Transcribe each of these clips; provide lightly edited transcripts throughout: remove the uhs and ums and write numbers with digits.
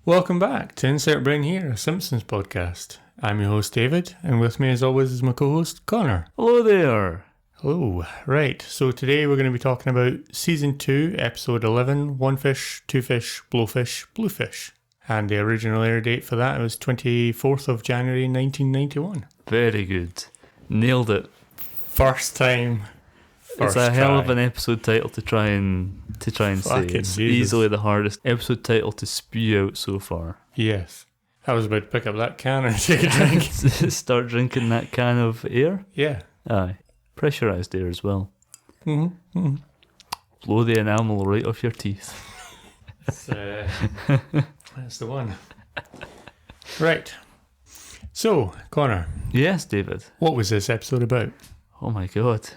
Welcome back to Insert Brain here, a Simpsons podcast. I'm your host David, and with me as always is my co-host Connor. Hello there. Hello. Right, so today we're going to be talking about Season 2, Episode 11, One Fish, Two Fish, Blowfish, Bluefish. And the original air date for that was 24th of January 1991. Very good. Nailed it. First time. It's a hell of an episode title to try and say. It's Jesus. easily the hardest episode title to spew out so far. Yes. I was about to pick up that can and take a drink. Start drinking that can of air? Yeah. Aye. Pressurised air as well. Mm-hmm. Mm-hmm. Blow the enamel right off your teeth. That's the one. Right. So, Connor. Yes, David. What was this episode about? Oh my god.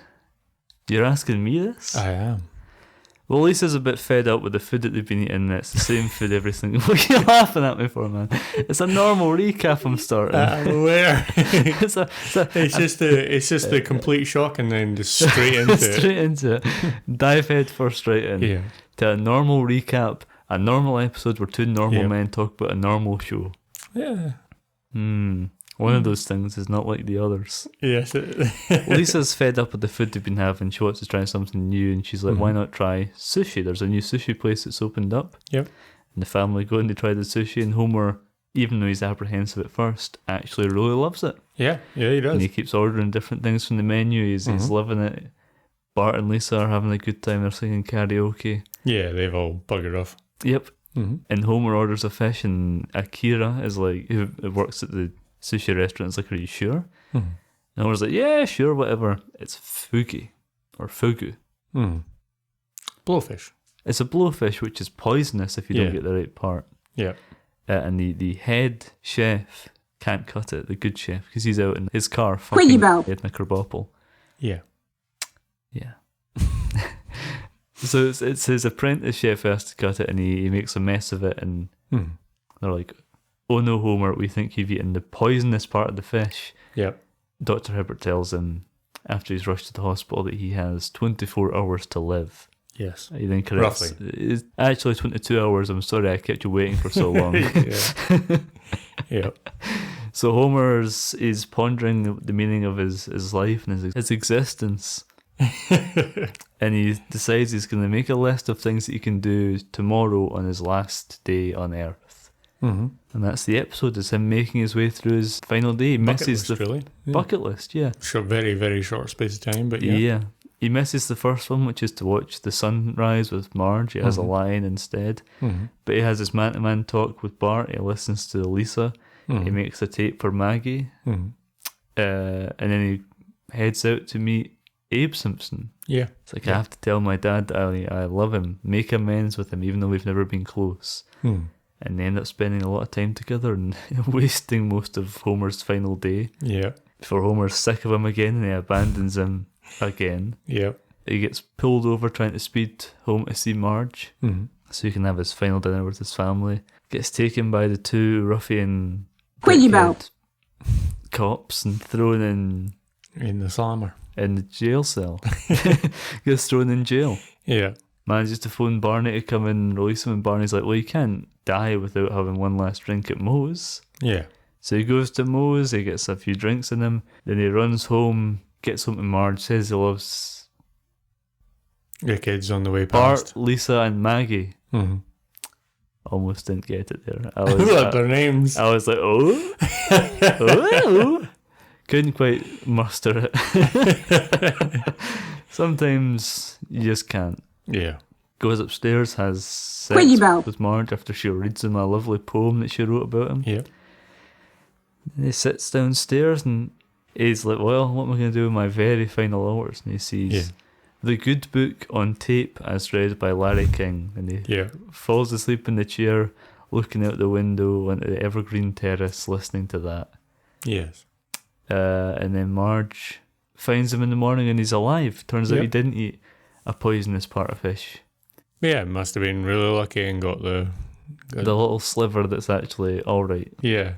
You're asking me this? I am. Well, Lisa's a bit fed up with the food that they've been eating. It's the same food every single week. What are you laughing at me for, man? It's a normal recap I'm starting. I'm aware. it's just the complete shock and then just straight into it. Straight into it. Dive head first right in. Yeah. To a normal recap, a normal episode where two normal men talk about a normal show. Yeah. One of those things is not like the others. Yes. Lisa's fed up with the food they've been having. She wants to try something new, and she's like, why not try sushi? There's a new sushi place that's opened up. Yep. And the family go and they try the sushi, and Homer, even though he's apprehensive at first, actually really loves it. Yeah, he does. And he keeps ordering different things from the menu. He's loving it. Bart and Lisa are having a good time. They're singing karaoke. Yeah, they've all buggered off. Yep. Mm-hmm. And Homer orders a fish, and Akira is like, who works at the sushi restaurant, is like, are you sure? And Homer's like, yeah, sure, whatever. It's Fugu. Blowfish. It's a blowfish, which is poisonous if you don't get the right part. Yeah. And the head chef can't cut it, the good chef, because he's out in his car fucking Ed McCarbopple. Yeah. Yeah. So it's his apprentice chef who has to cut it, and he makes a mess of it, and they're like, oh no, Homer, we think you've eaten the poisonous part of the fish. Yep. Dr. Hibbert tells him, after he's rushed to the hospital, that he has 24 hours to live. Yes. He then corrects. Roughly. It's actually 22 hours. I'm sorry I kept you waiting for so long. Yep. So Homer is pondering the meaning of his life and his existence. And he decides he's going to make a list of things that he can do tomorrow on his last day on Earth. And that's the episode. It's him making his way through his final day. He misses the bucket list, Sure, very, very short space of time, but yeah. He misses the first one, which is to watch the sunrise with Marge. He has a lion instead. But he has his man-to-man talk with Bart. He listens to Lisa. He makes a tape for Maggie. And then he heads out to meet Abe Simpson. Yeah. It's like, I have to tell my dad that I love him, make amends with him, even though we've never been close. And they end up spending a lot of time together and wasting most of Homer's final day. Yeah. Before Homer's sick of him again and he abandons him again. Yeah. He gets pulled over trying to speed home to see Marge so he can have his final dinner with his family. Gets taken by the two ruffian cops and thrown in the slammer. In the jail cell. Gets thrown in jail. Yeah. Manages to phone Barney to come and release him, and Barney's like, well, you can't die without having one last drink at Moe's. Yeah. So he goes to Moe's, he gets a few drinks in him, then he runs home, gets home to Marge, says he loves the kids on the way past. Bart, Lisa, and Maggie. Almost didn't get it there. I was their names. I was like, oh. Couldn't quite muster it. Sometimes you just can't. Yeah. Goes upstairs, has sex with Marge after she reads him a lovely poem that she wrote about him. Yeah. And he sits downstairs and he's like, well, what am I going to do with my very final hours? And he sees The Good Book on tape as read by Larry King. And he falls asleep in the chair, looking out the window onto the evergreen terrace, listening to that. Yes. And then Marge finds him in the morning and he's alive. Turns out he didn't eat a poisonous part of fish. Yeah, must have been really lucky and got the little sliver that's actually all right. Yeah,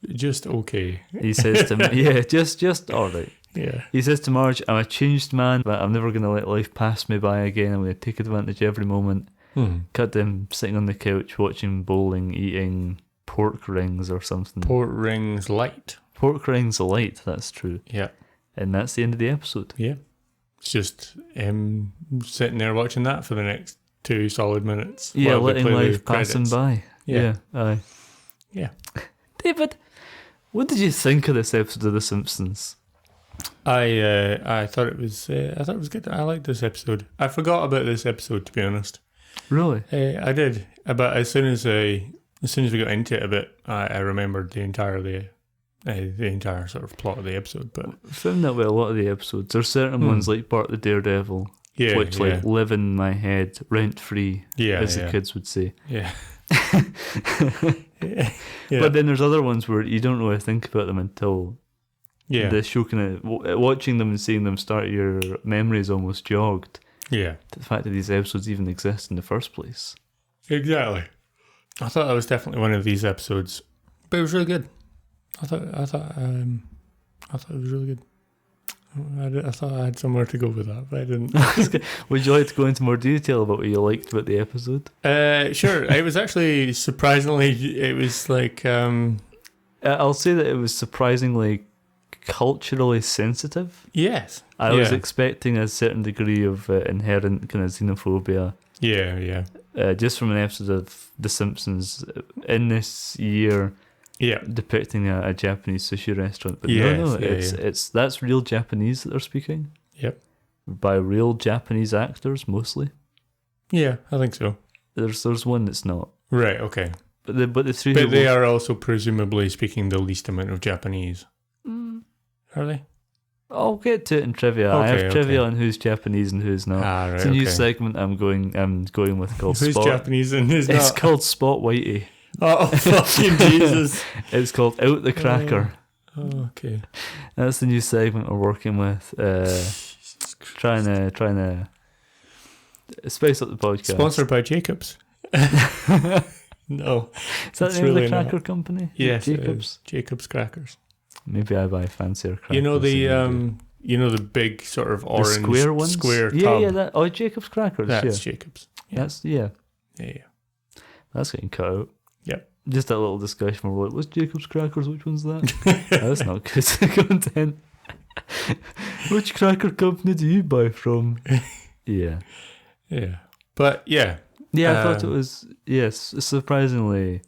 just okay. He says to me, just all right. Yeah. He says to Marge, I'm a changed man, but I'm never going to let life pass me by again. I'm going to take advantage of every moment. Cut them sitting on the couch watching bowling, eating pork rings or something. Pork rings light. Pork rings light, that's true. Yeah. And that's the end of the episode. Yeah. It's just him sitting there watching that for the next 2 solid minutes. Yeah, letting life pass him by. Yeah. Aye. Yeah. David, what did you think of this episode of The Simpsons? I thought it was good. I liked this episode. I forgot about this episode, to be honest. Really? I did. But as soon as we got into it a bit, I remembered the entire sort of plot of the episode. But I found that with a lot of the episodes. There's certain ones like Bart the Daredevil, which like live in my head rent free, as the kids would say. Yeah. But then there's other ones where you don't really think about them until the show kind of watching them and seeing them start, your memory is almost jogged. Yeah. To the fact that these episodes even exist in the first place. Exactly. I thought that was definitely one of these episodes, but it was really good. I thought it was really good. I thought I had somewhere to go with that, but I didn't. Would you like to go into more detail about what you liked about the episode? Sure. It was actually surprisingly. It was like. I'll say that it was surprisingly culturally sensitive. Yes. I was expecting a certain degree of inherent kind of xenophobia. Yeah. Just from an episode of The Simpsons in this year. Yeah, depicting a Japanese sushi restaurant, but it's that's real Japanese that they're speaking. Yep, by real Japanese actors mostly. Yeah, I think so. There's one that's not. Right. Okay. But the three. But they are also presumably speaking the least amount of Japanese. Are they? I'll get to it in trivia. I have trivia on who's Japanese and who's not. Right, it's a new segment I'm going with called Who's Spot. Japanese and who's not? It's called Spot Whitey. Oh, fucking Jesus. It's called Out the Cracker. Okay. That's the new segment we're working with. Trying to spice up the podcast. Sponsored by Jacobs. No. Is that the name of the cracker company? Yes, Jacobs. Jacobs Crackers. Maybe I buy fancier crackers. You know the big sort of orange square ones? Square tub. Yeah, Jacobs Crackers. That's Jacobs. Yeah. Yeah. That's getting cut out. Yep. Just that little discussion where we're like, what's Jacob's Crackers? Which one's that? That's not good content. Which cracker company do you buy from? Yeah. But yeah. Yeah, I thought it was, surprisingly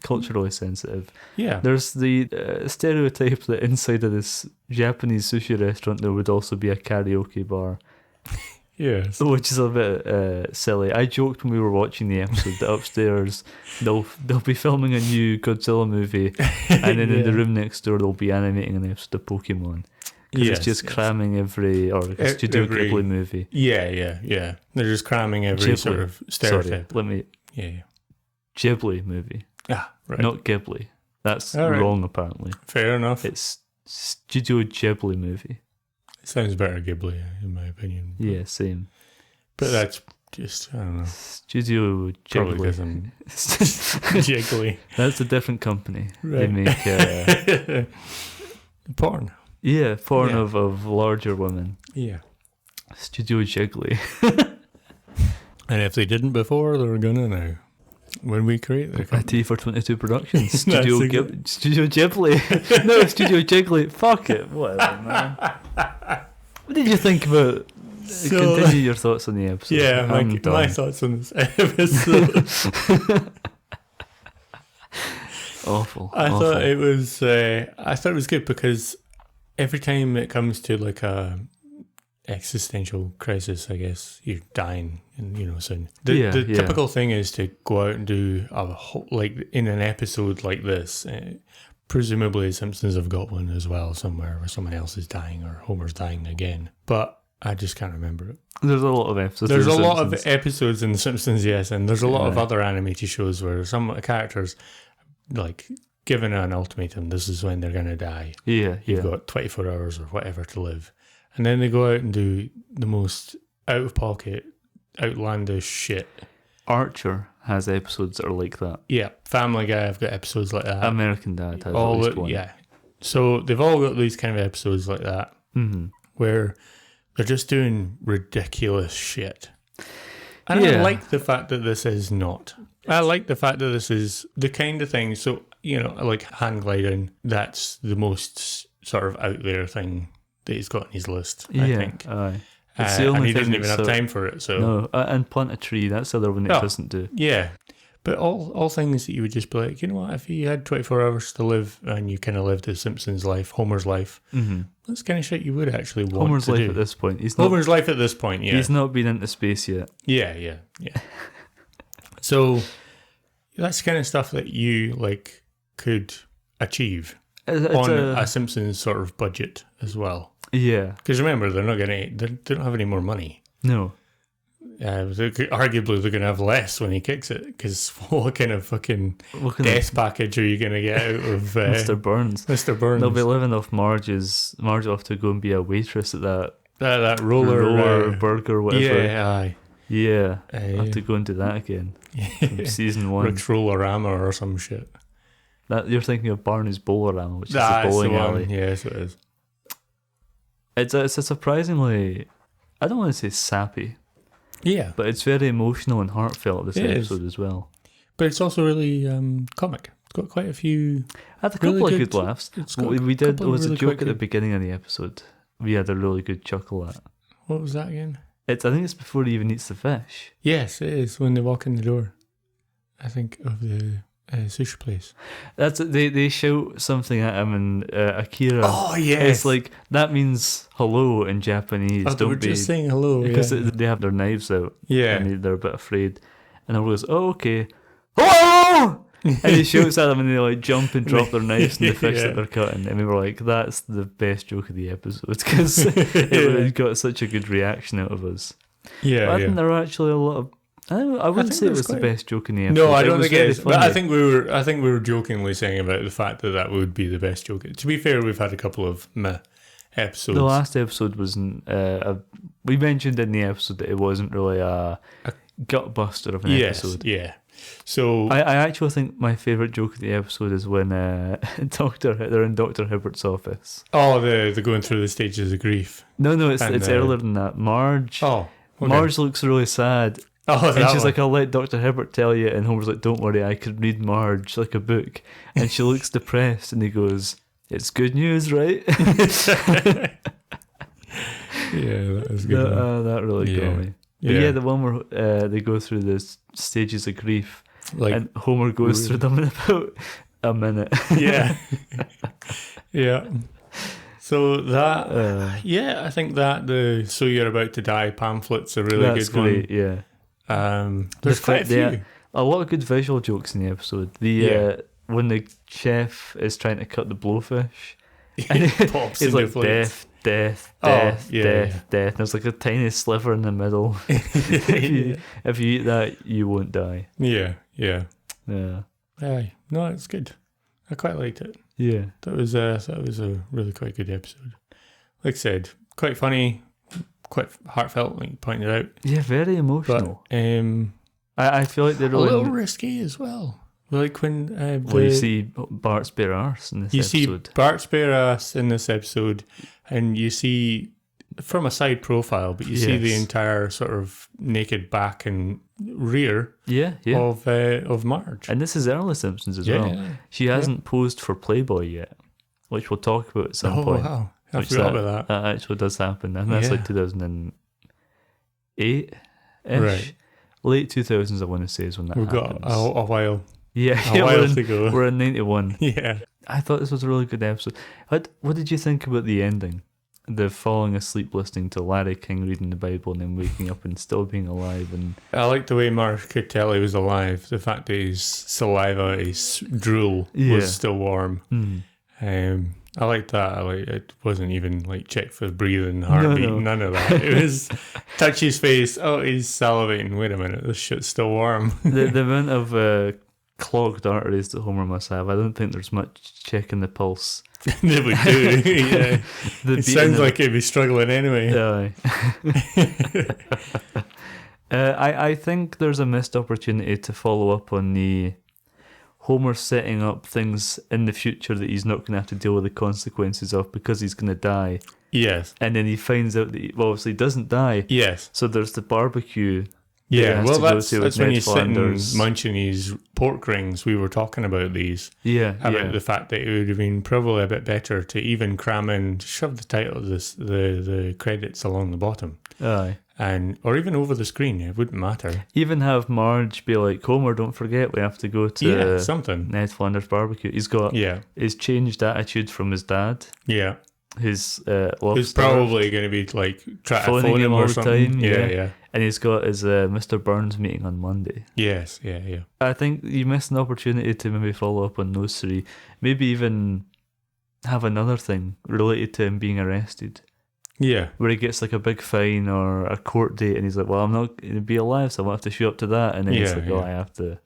culturally sensitive. Yeah. There's the stereotype that inside of this Japanese sushi restaurant there would also be a karaoke bar. Yes. Which is a bit silly. I joked when we were watching the episode that upstairs they'll be filming a new Godzilla movie, and then in the room next door they'll be animating an episode of Pokemon. Because it's just cramming every Studio Ghibli movie. Yeah. They're just cramming every sort of stereotype. Ghibli movie. Ah, right. Not Ghibli. That's wrong apparently. Fair enough. It's Studio Ghibli movie. It sounds better Ghibli, in my opinion. Yeah, same. But that's just, I don't know. Studio Ghibli. Jiggly. That's a different company. Right. They make porn. Yeah, porn of larger women. Yeah. Studio Ghibli. And if they didn't before, they're gonna now. When we create the company. IT for 22 Productions. Studio Ghibli. No, Studio Ghibli. Fuck it. Whatever, man. What did you think about... continue your thoughts on the episode. Yeah, my thoughts on this episode. Awful. I thought it was good because every time it comes to like a existential crisis, I guess you're dying, and soon. The typical thing is to go out and do like in an episode like this. Presumably, Simpsons have got one as well somewhere where someone else is dying or Homer's dying again, but I just can't remember it. There's a lot of episodes. There's a lot of episodes in The Simpsons, yes, and there's a lot of other animated shows where some characters like given an ultimatum. This is when they're gonna die. Yeah, you've got 24 hours or whatever to live. And then they go out and do the most out-of-pocket, outlandish shit. Archer has episodes that are like that. Yeah, Family Guy have got episodes like that. American Dad has at least one. Yeah. So they've all got these kind of episodes like that, where they're just doing ridiculous shit. And I like the fact that this is not. I like the fact that this is the kind of thing. So, like hang gliding, that's the most sort of out there thing that he's got on his list, I think. It's the only and he thing doesn't even have time for it. So no, and plant a tree, that's the other one that doesn't do. Yeah. But all things that you would just be like, you know what, if you had 24 hours to live and you kind of lived the Simpsons life, Homer's life, that's kind of shit you would actually want Homer's to life do. at this point. Homer's life at this point, yeah. He's not been into space yet. Yeah. So that's kind of stuff that you like could achieve on a Simpsons sort of budget as well. Yeah. Because remember, they don't have any more money. No. Arguably, they're going to have less when he kicks it, because what kind of fucking death package are you going to get out of Mr. Burns? Mr. Burns. They'll be living off Marge will have to go and be a waitress at that roller burger, whatever. Yeah, aye. Yeah, I have to go and do that again. From season 1. Rick's Rollerama or some shit. That you're thinking of Barney's Bowlerama, which is the bowling alley. Yes, it is. It's a surprisingly, I don't want to say sappy. Yeah. But it's very emotional and heartfelt, this episode as well. But it's also really comic. It's got quite a few... I had a couple of good laughs. We did, there was a joke at the beginning of the episode we had a really good chuckle at. What was that again? I think it's before he even eats the fish. Yes, it is, when they walk in the door. I think of the sushi place. They shout something at him, and Akira. Oh yes, it's like that means hello in Japanese. Oh, we're just saying hello because they have their knives out. Yeah, and they're a bit afraid. And everyone goes, "Oh, okay, hello!" And he shouts at them, and they like jump and drop their knives in the fish that they're cutting. And we were like, "That's the best joke of the episode," because it got such a good reaction out of us. Yeah, but I think there are actually a lot of. I wouldn't say it was the best joke in the episode. No, I don't think it is. But I think we were jokingly saying about the fact that would be the best joke. To be fair, we've had a couple of meh episodes. The last episode wasn't. We mentioned in the episode that it wasn't really a gut buster of an episode. Yeah. So I actually think my favourite joke of the episode is when they're in Dr. Hibbert's office. Oh, they're going through the stages of grief. No, it's earlier than that. Marge. Oh, okay. Marge looks really sad. Oh, and she's like, "I'll let Dr. Hibbert tell you." And Homer's like, "Don't worry, I could read Marge like a book." And she looks depressed, and he goes, "It's good news, right?" Yeah, that was good. That really got me. But yeah, the one where they go through the stages of grief, and Homer goes through them in about a minute. Yeah. So that, I think that the "So You're About to Die" pamphlet's a really good one. Great, yeah. There's quite a few. A lot of good visual jokes in the episode. When the chef is trying to cut the blowfish, and pops like flames. death. There's like a tiny sliver in the middle. If you eat that, you won't die. Yeah. Aye. No, it's good. I quite liked it. Yeah, that was a really quite good episode. Like I said, quite funny, quite heartfelt, like you pointed out. Yeah, very emotional. But I feel like they're really a little risky as well. Like when you see Bart's bare arse in this episode. You see Bart's bare ass in this episode, and you see from a side profile, but you see the entire sort of naked back and rear of Marge. And this is early Simpsons as well. She hasn't posed for Playboy yet, which we'll talk about at some point. Oh, wow. I forgot about that. That actually does happen. And that's like 2008-ish. Right. Late 2000s, I want to say, is when that happens. We've got a while. Yeah, a while to go. We're in 91. Yeah. I thought this was a really good episode. What did you think about the ending? The falling asleep listening to Larry King reading the Bible and then waking up and still being alive. And I like the way Marge could tell he was alive. The fact that his saliva, his drool was still warm. I like that. It wasn't even like check for breathing, heartbeat, none of that. It was touch his face. Oh, he's salivating. Wait a minute, this shit's still warm. the amount of clogged arteries that Homer must have, I don't think there's much checking the pulse. They would do. Yeah. It sounds like he'd be struggling anyway. I think there's a missed opportunity to follow up on the Homer setting up things in the future that he's not going to have to deal with the consequences of because he's going to die. Yes. And then he finds out that he obviously doesn't die. Yes. So there's the barbecue Yeah, well, that's when he's sitting munching his pork rings. We were talking about these. Yeah, about the fact that it would have been probably a bit better to even cram in, shove the titles, the credits along the bottom. Aye. Or even over the screen, it wouldn't matter. Even have Marge be like, Homer, don't forget, we have to go to something. Ned Flanders' barbecue. He's changed attitude from his dad. Yeah. Who's probably going to be like trying to phone him all or the something. time. Yeah. And he's got his Mr. Burns meeting on Monday. Yes, yeah. I think you missed an opportunity to maybe follow up on those three. Maybe even have another thing related to him being arrested. Yeah. Where he gets like a big fine or a court date and he's like, well, I'm not going to be alive, so I won't have to show up to that. And then he's like, I have to.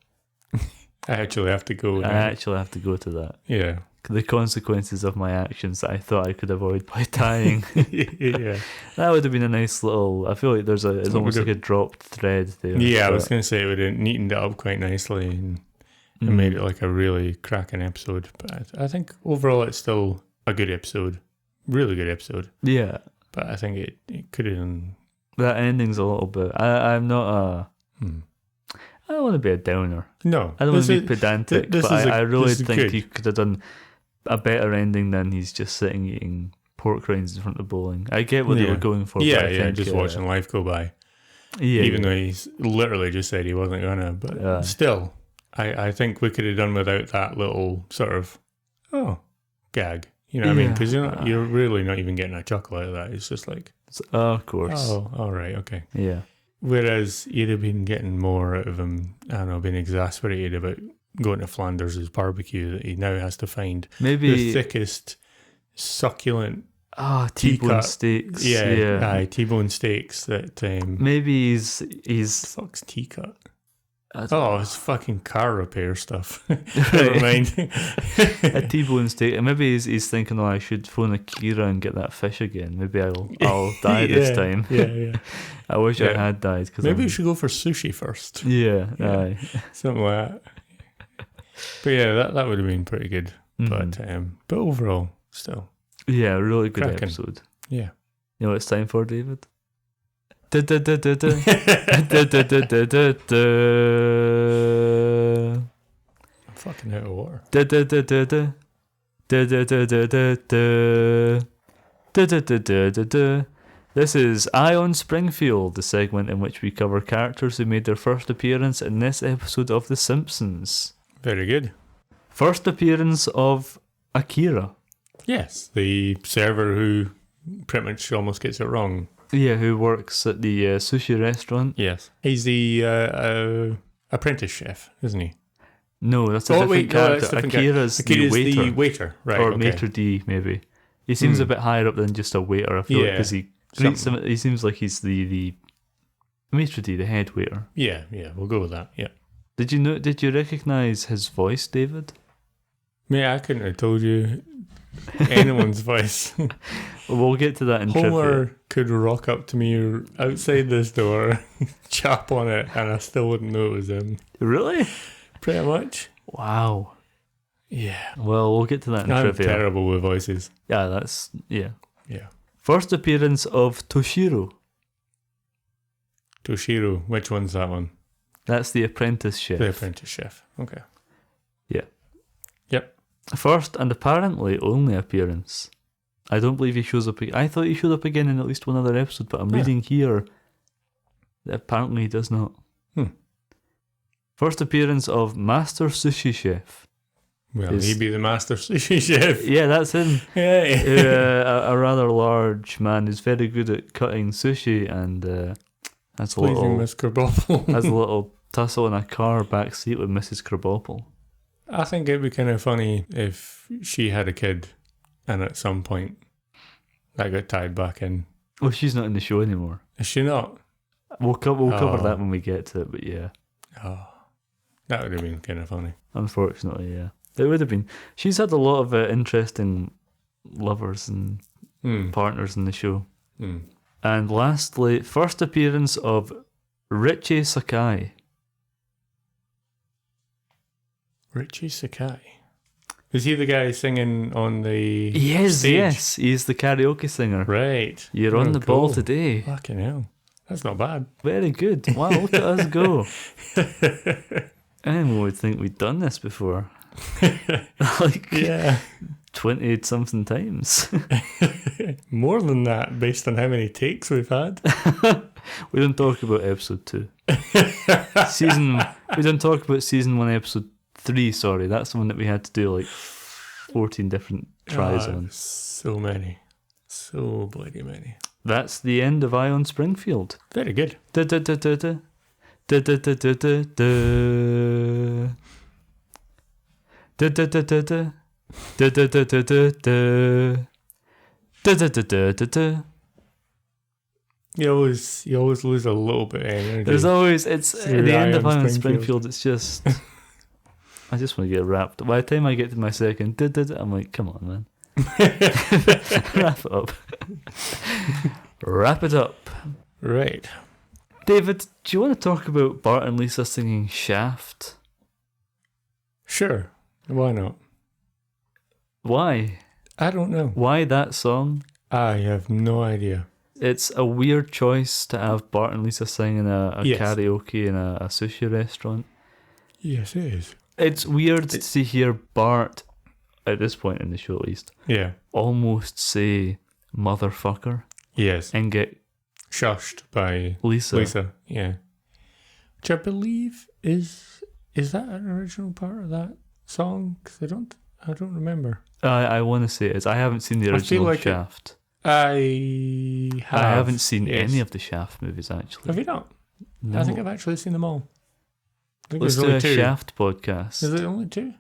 I actually have to go. I actually have to go to that. Yeah. The consequences of my actions that I thought I could avoid by dying. Yeah. That would have been a nice little. I feel like it's almost like a dropped thread there. Yeah, I was going to say it would have neatened it up quite nicely and made it like a really cracking episode. But I think overall it's still a good episode. Really good episode. Yeah. But I think it could have done. That ending's a little bit. I'm not a. I don't want to be a downer. No. I don't want to be pedantic, but I really think he could have done a better ending than he's just sitting eating pork rinds in front of bowling. I get what they were going for. Yeah, but I think, just watching life go by. Yeah, even though he's literally just said he wasn't gonna, but still, I think we could have done without that little sort of gag. You know what I mean? Because you're really not even getting a chuckle out of that. It's just like, of course. Oh, all right, okay. Yeah. Whereas you'd have been getting more out of him, I don't know, being exasperated about going to Flanders' barbecue that he now has to find maybe the thickest, succulent T-bone steaks. Yeah, T-bone steaks that maybe he's fuck's T-cut. It's fucking car repair stuff. Never mind. A T-bone steak. And maybe he's thinking, I should phone Akira and get that fish again. Maybe I'll die this time. Yeah. I wish I had died. Maybe we should go for sushi first. Yeah. Something like that. But yeah, that would have been pretty good. Mm-hmm. But overall, still. Yeah, really good episode. Yeah. You know what it's time for, David? I'm fucking out of water. This is Eye on Springfield, the segment in which we cover characters who made their first appearance in this episode of The Simpsons. Very good. First appearance of Akira. Yes, the server who pretty much almost gets it wrong. Yeah, who works at the sushi restaurant. Yes. He's the apprentice chef, isn't he? No, that's a different character. Akira's the waiter. Right, or maitre d', maybe. He seems a bit higher up than just a waiter, I feel like, because he greets him. He seems like he's the maitre d', the head waiter. Yeah, we'll go with that, yeah. Did you recognise his voice, David? Mate, I couldn't have told you anyone's voice. We'll get to that in Homer trivia. Could rock up to me outside this door, chop on it, and I still wouldn't know it was him. Really? Pretty much. Wow. Yeah. Well, we'll get to that in I'm trivia. terrible with voices. Yeah, Yeah. First appearance of Toshiro. Toshiro, which one's that one? That's the apprentice chef. The apprentice chef, okay. Yeah. Yep. First and apparently only appearance. I don't believe he shows up. I thought he showed up again in at least one other episode, but I'm reading here that apparently he does not. First appearance of Master Sushi Chef. Well, he'd be the Master Sushi Chef. Yeah, that's him. Yeah. A rather large man who's very good at cutting sushi and has a Miss Krabappel. has a little tussle in a car back seat with Mrs. Krabappel. I think it'd be kind of funny if she had a kid and at some point that got tied back in. Well, she's not in the show anymore. Is she not? We'll cover that when we get to it, but yeah. Oh, that would have been kind of funny. Unfortunately, yeah. It would have been. She's had a lot of interesting lovers and partners in the show. And lastly, first appearance of Richie Sakai. Richie Sakai? Is he the guy singing on the He is, stage? yes. He's the karaoke singer. Right. You're on the ball today. Fucking hell. That's not bad. Very good. Wow, look at us go. Anyone would think we'd done this before. Like, 20-something times. More than that, based on how many takes we've had. We don't talk about episode 2. We don't talk about season 1, episode 3, sorry. That's the one that we had to do like 14 different tries on. So many. So bloody many. That's the end of Ion Springfield. Very good. Da da da da da. Da da da da da da. Da da da da da. Da da da da da da. Da da da da da da. You always lose a little bit of energy. There's always, it's at the end of Ion Springfield, it's just, I just want to get wrapped. By the time I get to my second, da, da, da, I'm like, come on, man. Wrap it up. Wrap it up. Right. David, do you want to talk about Bart and Lisa singing Shaft? Sure. Why not? Why? I don't know. Why that song? I have no idea. It's a weird choice to have Bart and Lisa sing in a karaoke in a sushi restaurant. Yes, it is. It's weird to hear Bart, at this point in the show at least, almost say motherfucker. Yes. And get shushed by Lisa. Yeah. Which I believe is that an original part of that song? Because I don't remember. I want to say it is. I haven't seen the original Shaft. I haven't seen any of the Shaft movies, actually. Have you not? No. I think I've actually seen them all. Let's do a Shaft podcast. Is it only 2?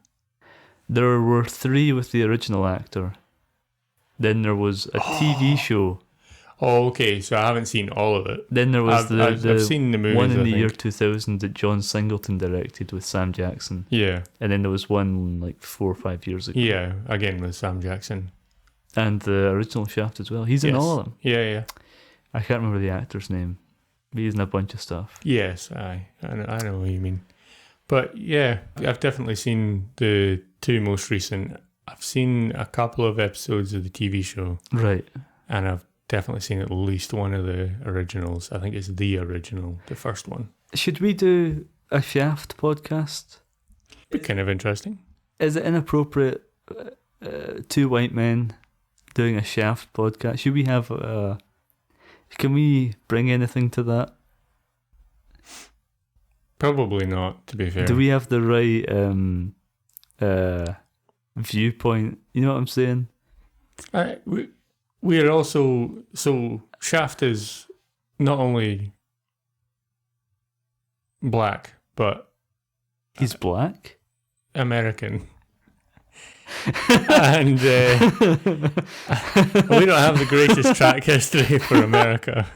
There were 3 with the original actor. Then there was a TV show. Oh, okay. So I haven't seen all of it. Then there was I've seen the movies, one in the year 2000 that John Singleton directed with Sam Jackson. Yeah. And then there was one like 4 or 5 years ago. Yeah, again with Sam Jackson. And the original Shaft as well. He's in all of them. Yeah. I can't remember the actor's name. But he's in a bunch of stuff. Yes, I know what you mean. But yeah, I've definitely seen the 2 most recent. I've seen a couple of episodes of the TV show. Right. And I've definitely seen at least one of the originals. I think it's the original, the first one. Should we do a Shaft podcast? Be kind of interesting. Is it inappropriate 2 white men doing a Shaft podcast? Should we have can we bring anything to that? Probably not, to be fair. Do we have the right viewpoint? You know what I'm saying? We are also... So, Shaft is not only black, but... He's black? American. And we don't have the greatest track history for America.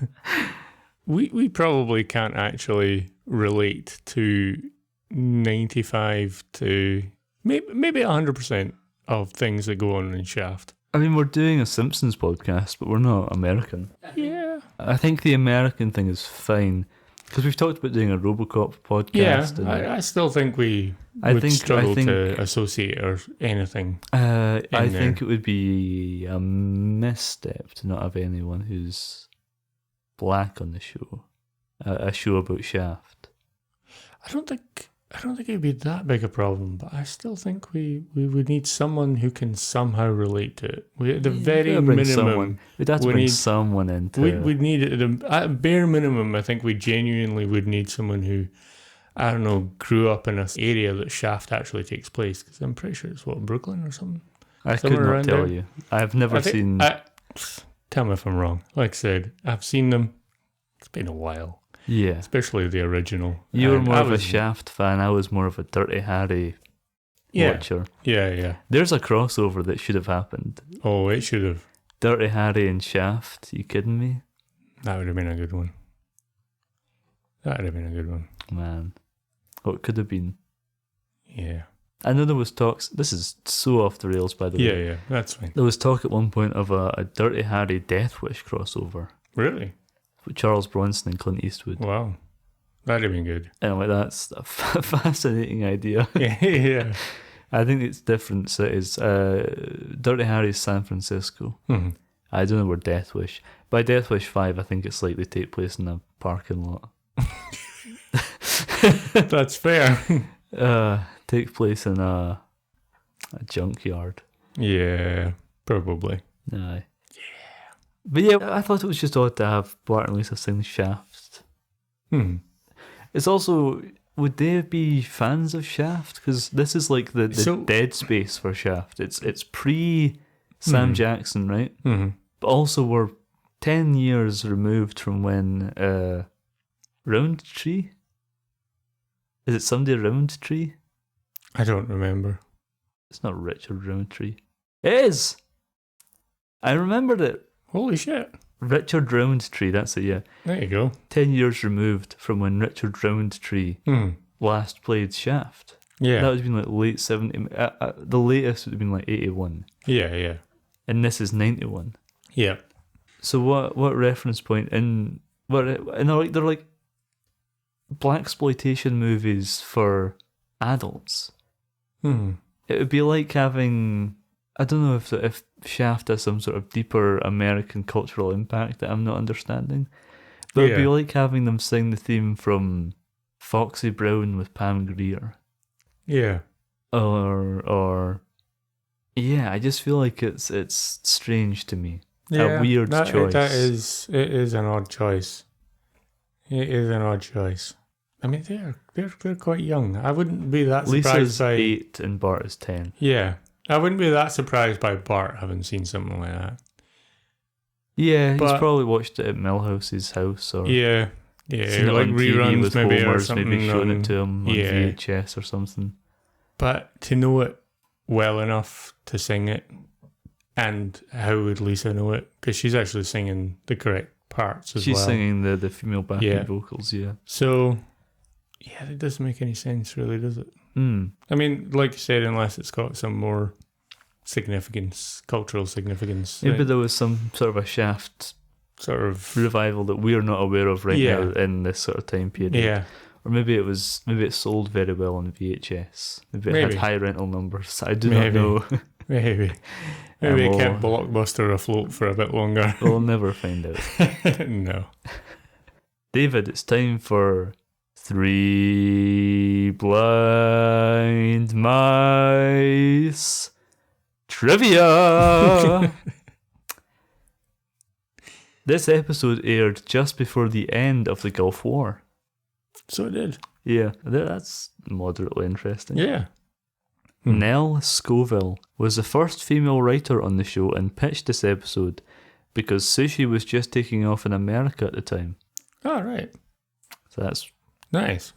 We probably can't actually relate to 95 to maybe 100% of things that go on in Shaft. I mean, we're doing a Simpsons podcast, but we're not American. Yeah. I think the American thing is fine, because we've talked about doing a RoboCop podcast. Yeah, I still think we would struggle to associate or anything. I think it would be a misstep to not have anyone who's black on the show. A show about Shaft. I don't think it would be that big a problem, but I still think we would need someone who can somehow relate to it. At the very minimum, we'd have to bring someone into it. We'd need it at bare minimum. I think we genuinely would need someone who, I don't know, grew up in an area that Shaft actually takes place. Because I'm pretty sure it's Brooklyn or something. I could not tell you. I've never seen. Tell me if I'm wrong. Like I said, I've seen them. It's been a while. Yeah. Especially the original. You were more of a Shaft fan. I was more of a Dirty Harry watcher. Yeah. There's a crossover that should have happened. Oh, it should have. Dirty Harry and Shaft. You kidding me? That would have been a good one. Man. What could have been? Yeah. I know there was talks. This is so off the rails, by the way. Yeah, that's fine. There was talk at one point of a Dirty Harry Death Wish crossover. Really? With Charles Bronson and Clint Eastwood. Wow. That'd have been good. And I'm like, that's a fascinating idea. Yeah. I think it's different cities. Dirty Harry's San Francisco. Mm-hmm. I don't know where Death Wish. By Death Wish 5, I think it's likely to take place in a parking lot. That's fair. Take place in a junkyard. Yeah, probably. Aye. Yeah. But yeah, I thought it was just odd to have Bart and Lisa sing Shaft. It's also, would they be fans of Shaft? Because this is like the dead space for Shaft. It's pre Sam Jackson, right? But also we're 10 years removed from when Roundtree? Is it somebody Roundtree? I don't remember. It's not Richard Roundtree. It is! I remembered it. Holy shit. Richard Roundtree, that's it, yeah. There you go. 10 years removed from when Richard Roundtree last played Shaft. Yeah. That would have been like late 70s. The latest would have been like 81. Yeah. And this is 91. Yeah. So what reference point in... They're like blaxploitation movies for adults. It would be like having... I don't know if Shaft has some sort of deeper American cultural impact that I'm not understanding. But it'd be like having them sing the theme from Foxy Brown with Pam Grier. Yeah. Or yeah, I just feel like it's strange to me. Yeah, a weird choice. It is an odd choice. It is an odd choice. I mean, they're quite young. I wouldn't be that surprised. Lisa's 8 and Bart is 10. Yeah. I wouldn't be that surprised by Bart having seen something like that. Yeah, he's probably watched it at Milhouse's house or yeah, seen it like on reruns TV with maybe Homer's, or something. Maybe shown it to him on VHS or something. But to know it well enough to sing it, and how would Lisa know it? Because she's actually singing the correct parts as well. She's singing the female backing vocals, yeah. So, yeah, it doesn't make any sense really, does it? I mean, like you said, unless it's got some more cultural significance. Maybe there was some sort of a Shaft sort of revival that we're not aware of right now in this sort of time period. Yeah. Or maybe it sold very well on VHS. Maybe it had high rental numbers. I do not know. Maybe it kept Blockbuster afloat for a bit longer. We'll never find out. No. David, it's time for 3 Blind Mice Trivia. This episode aired just before the end of the Gulf War. So it did. Yeah, that's moderately interesting. Yeah. Nell Scoville was the first female writer on the show and pitched this episode because sushi was just taking off in America at the time. Oh, right. So that's nice.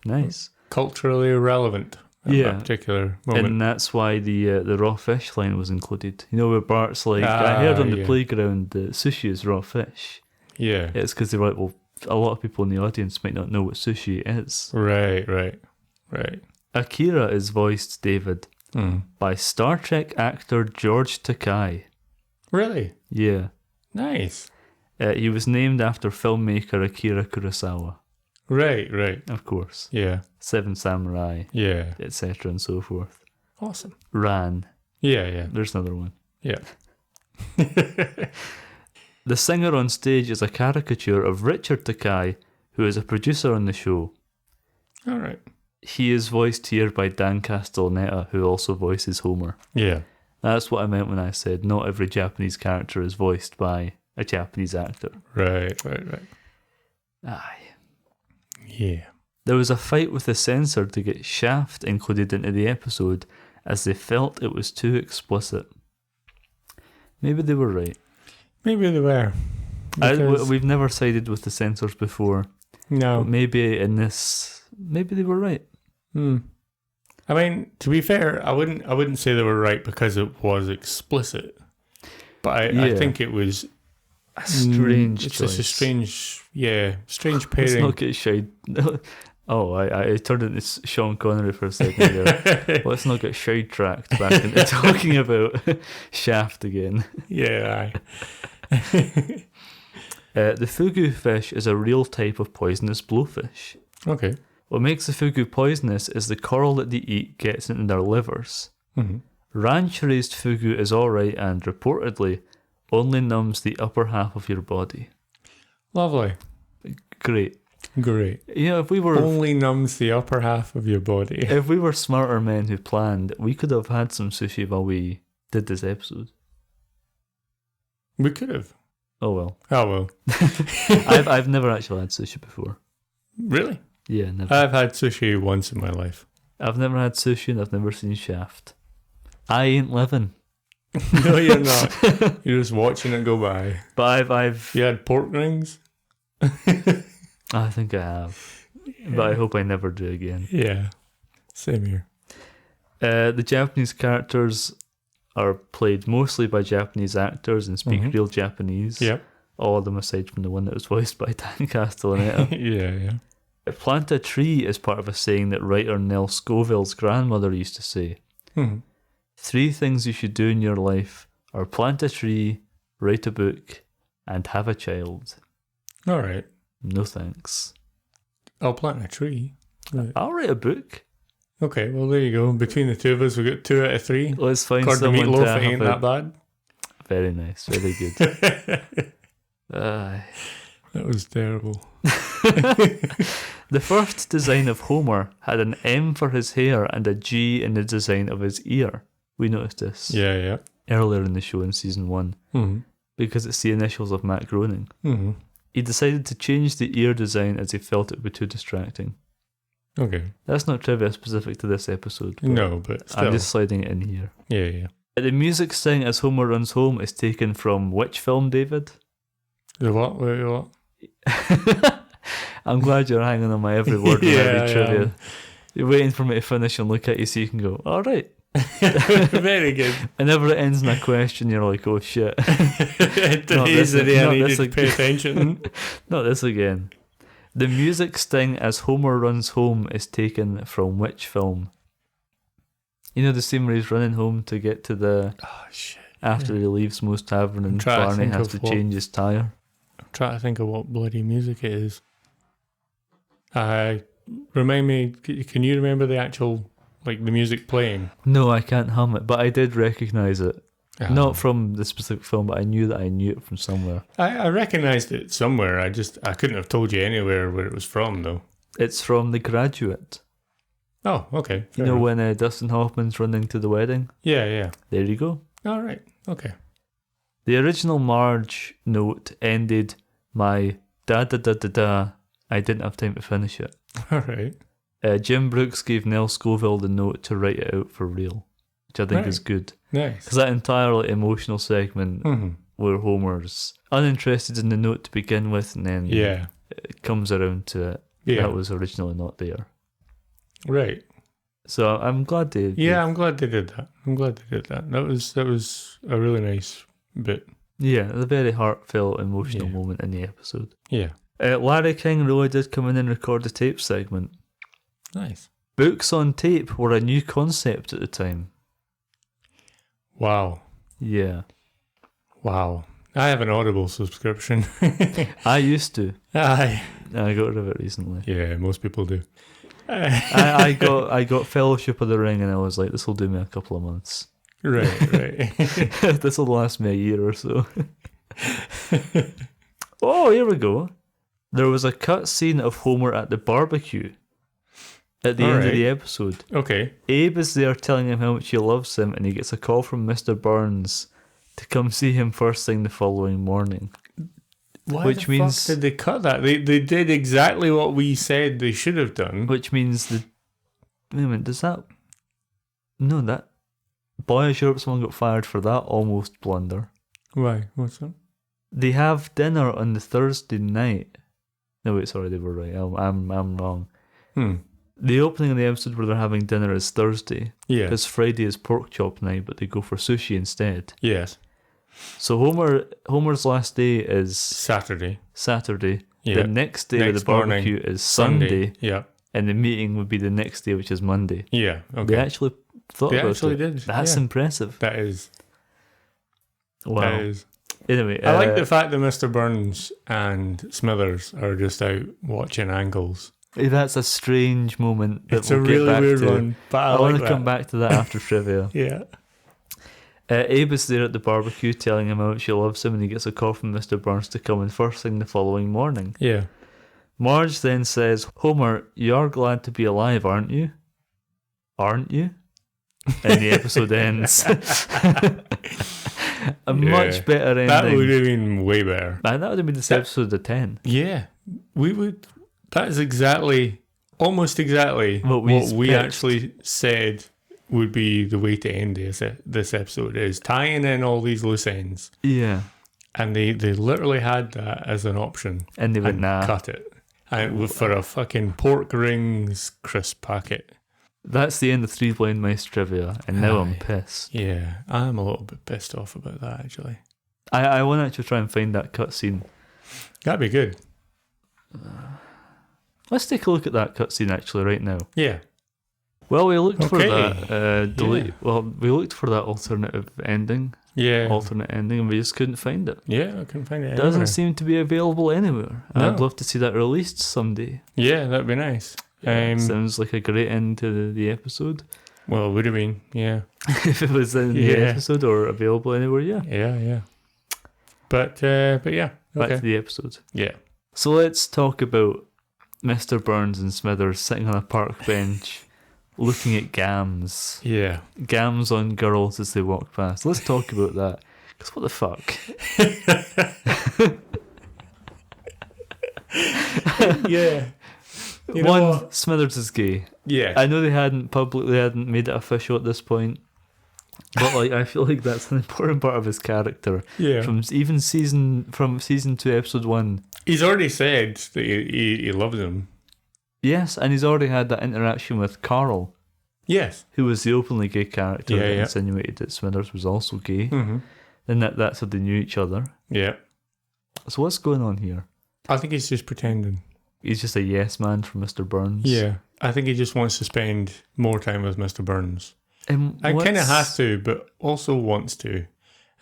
Culturally relevant at that particular moment. And that's why the raw fish line was included. You know, where Bart's like, I heard on the playground that sushi is raw fish. Yeah. It's because they were like, well, a lot of people in the audience might not know what sushi is. Right. Akira is voiced, David, by Star Trek actor George Takei. Really? Yeah. Nice. He was named after filmmaker Akira Kurosawa. Right. Of course. Yeah. Seven Samurai. Yeah. Etc. and so forth. Awesome. Ran. Yeah. There's another one. Yeah. The singer on stage is a caricature of Richard Takei, who is a producer on the show. All right. He is voiced here by Dan Castellaneta, who also voices Homer. Yeah. That's what I meant when I said not every Japanese character is voiced by a Japanese actor. Right. Aye. Yeah. There was a fight with the censor to get Shaft included into the episode, as they felt it was too explicit. Maybe they were right. Maybe they were. We've never sided with the censors before. No. But maybe they were right. I mean, to be fair, I wouldn't say they were right because it was explicit. But I think it was a strange choice. It's a strange pairing. Let's not get shy. Oh, I turned into Sean Connery for a second there. Let's not get sidetracked back into talking about Shaft again. Yeah, aye. The Fugu fish is a real type of poisonous blowfish. Okay. What makes the Fugu poisonous is the coral that they eat gets into their livers. Ranch-raised Fugu is alright and, reportedly, only numbs the upper half of your body. Lovely. Great. You know, if we were... Only numbs the upper half of your body. If we were smarter men who planned, we could have had some sushi while we did this episode. We could have. Oh well. I've never actually had sushi before. Really? Yeah, never. I've had sushi once in my life. I've never had sushi and I've never seen Shaft. I ain't living. No, you're not. You're just watching it go by. But I've... You had pork rings? I think I have. Yeah. But I hope I never do again. Yeah. Same here. The Japanese characters are played mostly by Japanese actors and speak real Japanese. Yep. All of them aside from the one that was voiced by Dan Castellaneta. Yeah. Plant a tree is part of a saying that writer Nell Scoville's grandmother used to say. 3 things you should do in your life are plant a tree, write a book, and have a child. All right. No thanks. I'll plant a tree. Right. I'll write a book. Okay, well there you go. Between the two of us, we got 2 out of 3. Let's find According someone to to Meatloaf, it ain't that bad. Very nice, very good. That was terrible. The first design of Homer had an M for his hair and a G in the design of his ear. We noticed this earlier in the show in season 1 because it's the initials of Matt Groening. He decided to change the ear design as he felt it would be too distracting. Okay. That's not trivia specific to this episode. But still. I'm just sliding it in here. Yeah. The music sting as Homer runs home is taken from which film, David? The what? Wait, what? I'm glad you're hanging on my every word and every trivia. You're waiting for me to finish and look at you so you can go, all right. Very good. Whenever it ends in a question, you're like, oh shit. Today's the day I needed to pay attention. Not this again. The music sting as Homer runs home is taken from which film? You know the scene where he's running home to get to the... Oh, shit. After he leaves Moe's Tavern and Barney has to change his tyre. I'm trying to think of what bloody music it is. Remind me, can you remember the actual, like, the music playing? No, I can't hum it, but I did recognise it. Not from the specific film, but I knew it from somewhere. I recognised it somewhere. I couldn't have told you anywhere where it was from, though. It's from The Graduate. Oh, okay. You know when Dustin Hoffman's running to the wedding? Yeah. There you go. All right. Okay. The original Marge note ended my da-da-da-da-da. I didn't have time to finish it. All right. Jim Brooks gave Nell Scoville the note to write it out for real, which I think is good. Nice. Because that entirely emotional segment where Homer's uninterested in the note to begin with and then it comes around to it. Yeah. That was originally not there. Right. So I'm glad they... I'm glad they did that. That was a really nice bit. Yeah, a very heartfelt, emotional moment in the episode. Yeah. Larry King really did come in and record the tape segment. Nice. Books on tape were a new concept at the time. Wow. Yeah. Wow. I have an Audible subscription. I used to. Aye. I got rid of it recently. Yeah, most people do. I got Fellowship of the Ring and I was like, this will do me a couple of months. Right. This will last me a year or so. Oh, here we go. There was a cut scene of Homer at the barbecue at the end of the episode. Okay. Abe is there telling him how much he loves him and he gets a call from Mr. Burns to come see him first thing the following morning. Why fuck did they cut that? They did exactly what we said they should have done. Which means wait a minute, does that... No, that... Boy, I sure hope someone got fired for that almost blunder. Why? What's that? They have dinner on the Thursday night. No, wait, sorry, they were right. I'm wrong. The opening of the episode where they're having dinner is Thursday. Yeah. Because Friday is pork chop night, but they go for sushi instead. Yes. So Homer's last day is Saturday. Yeah. The next day of the barbecue is Sunday. Yeah. And the meeting would be the next day, which is Monday. Yeah. Okay. They actually thought about it. They actually did. That's impressive. That is. Wow. That is. Anyway, I like the fact that Mr. Burns and Smithers are just out watching angles. That's a strange moment. It's a really weird one, but I want to come back to that after trivia. Yeah. Abe is there at the barbecue telling him how much she loves him, and he gets a call from Mr. Burns to come in first thing the following morning. Yeah. Marge then says, Homer, you're glad to be alive, aren't you? Aren't you? And the episode ends. Much better ending. That would have been way better. Man, that would have been this episode of 10. Yeah. That is almost exactly what we actually said would be the way to end this episode, is tying in all these loose ends. Yeah. And they literally had that as an option. And they would cut it. And for a fucking pork rings crisp packet. That's the end of Three Blind Mice trivia, and now I'm pissed. Yeah, I'm a little bit pissed off about that, actually. I want to actually try and find that cutscene. That'd be good. Let's take a look at that cutscene actually right now. Yeah. Well, we looked for that. Well, we looked for that alternative ending. Yeah. Alternate ending, and we just couldn't find it. Yeah, I couldn't find it anywhere. Doesn't seem to be available anywhere. No. I'd love to see that released someday. Yeah, that'd be nice. Sounds like a great end to the episode. Well, it would have been, yeah. If it was in the episode or available anywhere, yeah. Yeah. But yeah. Back to the episode. Yeah. So let's talk about Mr. Burns and Smithers sitting on a park bench looking at gams. Yeah. Gams on girls as they walk past. Let's talk about that. Because what the fuck? Yeah. One, Smithers is gay. Yeah. I know they hadn't made it official at this point, but I feel like that's an important part of his character. Yeah. From season 2, episode 1. He's already said that he loves him. Yes, and he's already had that interaction with Carl. Yes. Who was the openly gay character that yeah. insinuated that Smithers was also gay. Mm-hmm. And that's how they knew each other. Yeah. So what's going on here? I think he's just pretending. He's just a yes man for Mr. Burns. Yeah. I think he just wants to spend more time with Mr. Burns. And kind of has to, but also wants to.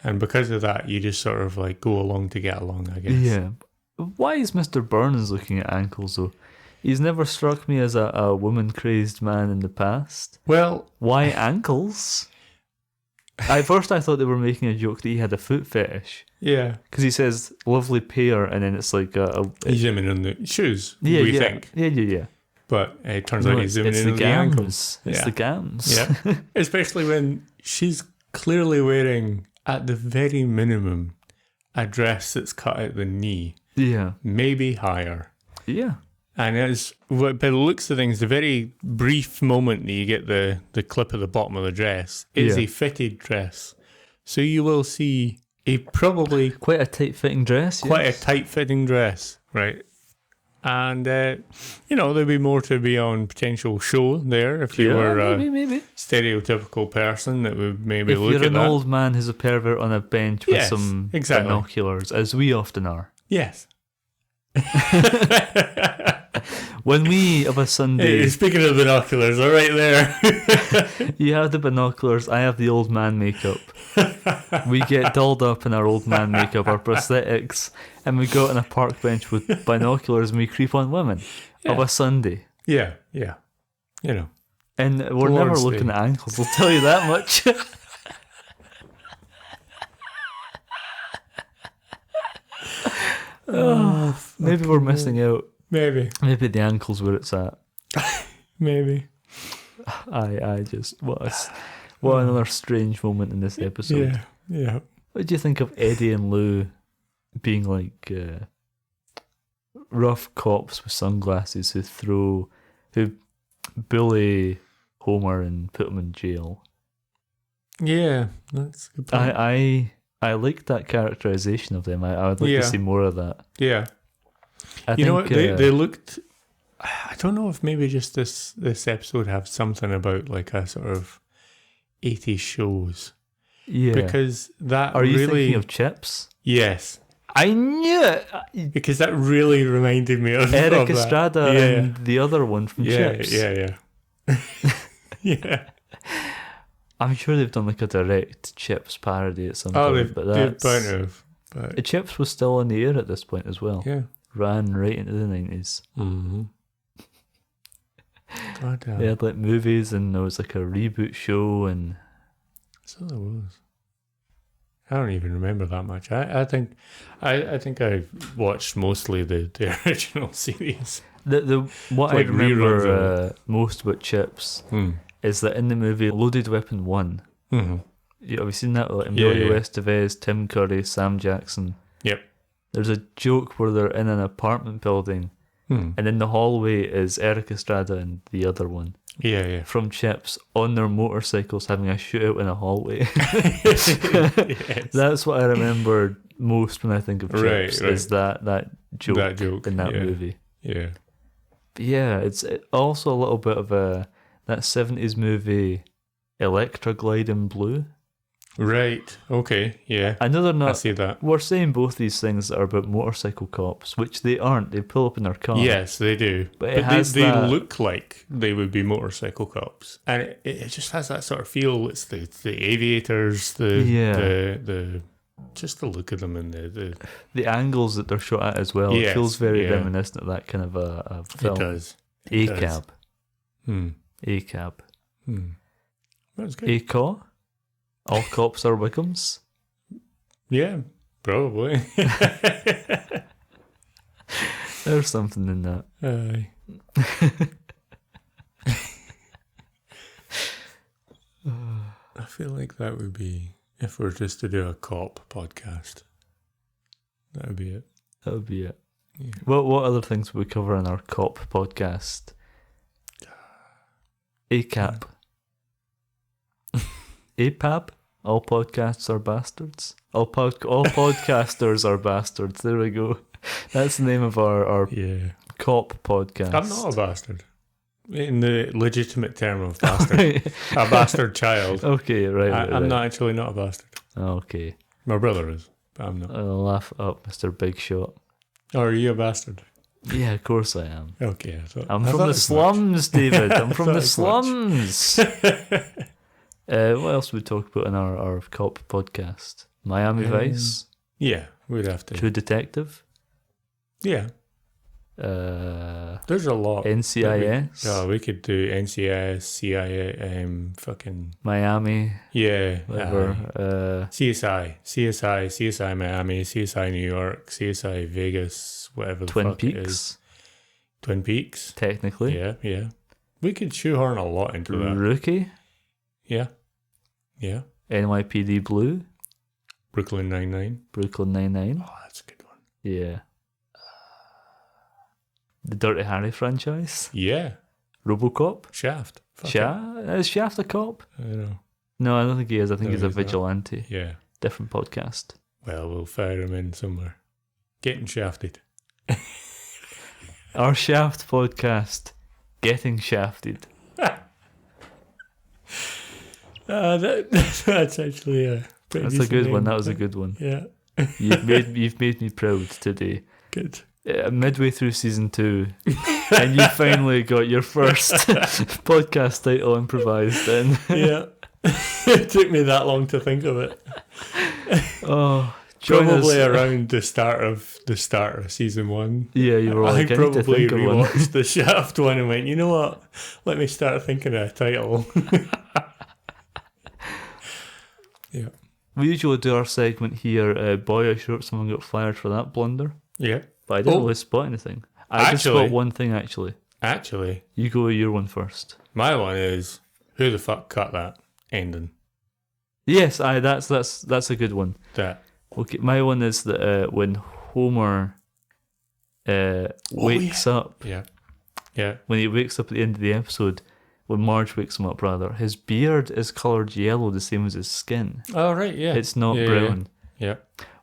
And because of that, you just sort of like go along to get along, I guess. Yeah. Why is Mr. Burns looking at ankles, though? He's never struck me as a woman-crazed man in the past. Well... Why ankles? At first I thought they were making a joke that he had a foot fetish. Yeah. Because he says, lovely pair, and then it's like he's zooming in the shoes, we think. Yeah. But it turns out he's zooming in the ankles. It's the gams. Yeah. Especially when she's clearly wearing, at the very minimum, a dress that's cut at the knee. Yeah. Maybe higher. Yeah. And by the looks of things, the very brief moment that you get the clip at the bottom of the dress is a fitted dress. So you will see probably... Quite a tight-fitting dress, Quite a tight-fitting dress, right? And, there'd be more to be on potential show there if you were a stereotypical person that would maybe look at that. If you're an old man who's a pervert on a bench with some binoculars, as we often are. Yes. When we, of a Sunday... Hey, speaking of binoculars, they're right there. You have the binoculars, I have the old man makeup. We get dolled up in our old man makeup, our prosthetics, and we go out on a park bench with binoculars and we creep on women of a Sunday. Yeah. And we're never looking at ankles, I'll tell you that much. Maybe we're missing out. Maybe the ankle's where it's at. Maybe. I just what another strange moment in this episode. Yeah. What do you think of Eddie and Lou being like rough cops with sunglasses who bully Homer and put him in jail? Yeah, that's a good point. I like that characterization of them. I would like to see more of that. Yeah. I think, know what? They looked... I don't know if maybe just this episode have something about like a sort of 80s shows. Yeah. Because that Are you really... thinking of Chips? Yes. I knew it! Because that really reminded me of Eric Estrada and the other one from Chips. Yeah. Yeah. I'm sure they've done like a direct Chips parody at some point. They've bound to have. But... Chips was still on the air at this point as well. Yeah. Ran right into the 90s. Mm-hmm. They had like movies and there was like a reboot show and... So there was. I don't even remember that much. I think I watched mostly the original series. What I remember most about Chips is that in the movie Loaded Weapon 1, have you seen that? Like Emilio Estevez, Tim Curry, Sam Jackson. Yep. There's a joke where they're in an apartment building, and in the hallway is Eric Estrada and the other one. Yeah. From Chips on their motorcycles having a shootout in a hallway. Yes. That's what I remember most when I think of Chips, is that joke in that movie. Yeah. But yeah, it's also a little bit of that 70s movie Electra Glide in Blue. Right. Okay. Yeah. I know they're not. I see that. We're saying both these things are about motorcycle cops, which they aren't. They pull up in their car. Yes, they do. But they look like they would be motorcycle cops, and it just has that sort of feel. It's the aviators, the just the look of them and the angles that they're shot at as well. Yes, it feels very reminiscent of that kind of a film. It does. A-cab. A-cab. That's good. A-caw? All cops are Wiggums? Yeah, probably. There's something in that. I feel like that would be, if we're just to do a cop podcast, that would be it. That would be it. Yeah. What other things would we cover in our cop podcast? ACAP. APAB? All podcasts are bastards. All podcasters are bastards. There we go. That's the name of our cop podcast. I'm not a bastard. In the legitimate term of bastard. A bastard child. Okay, right. I'm not actually not a bastard. Okay. My brother is, but I'm not. I'll laugh up, Mr. Big Shot. Oh, are you a bastard? Yeah, of course I am. Okay. I'm from the slums, David. I'm from the slums. What else would we talk about in our cop podcast? Miami Vice? Yeah, we'd have to. True Detective? Yeah. There's a lot. NCIS? We could do NCIS, CIA, fucking... Miami? Yeah. Whatever. CSI Miami, CSI New York, CSI Vegas, whatever the fuck Peaks? it is. Twin Peaks? Technically. Yeah. We could shoehorn a lot into that. Rookie? Yeah. NYPD Blue? Brooklyn Nine-Nine. Oh, that's a good one. Yeah. The Dirty Harry franchise? Yeah. RoboCop? Shaft. Is Shaft a cop? I don't know. No, I don't think he is. I think he's a vigilante. Not. Yeah. Different podcast. Well, we'll fire him in somewhere. Getting shafted. Our Shaft podcast. Getting shafted. That's actually a pretty That's a good name. one. That was a good one. Yeah. You've made me proud today. Good. Midway through season 2, and you finally got your first podcast title improvised in. Yeah. It took me that long to think of it. Oh, probably around the start of season 1. Yeah, you were like, I probably rewatched the Shaft one and went, you know what? Let me start thinking of a title. Yeah. We usually do our segment here, boy, I sure someone got fired for that blunder. Yeah. But I didn't really spot anything. I just spot one thing, actually. Actually? You go with your one first. My one is, who the fuck cut that ending? Yes, that's a good one. That. Okay, my one is that when Homer wakes up. Yeah. When he wakes up at the end of the episode, when Marge wakes him up, rather, his beard is coloured yellow, the same as his skin. Oh, right, yeah. It's not brown. Yeah.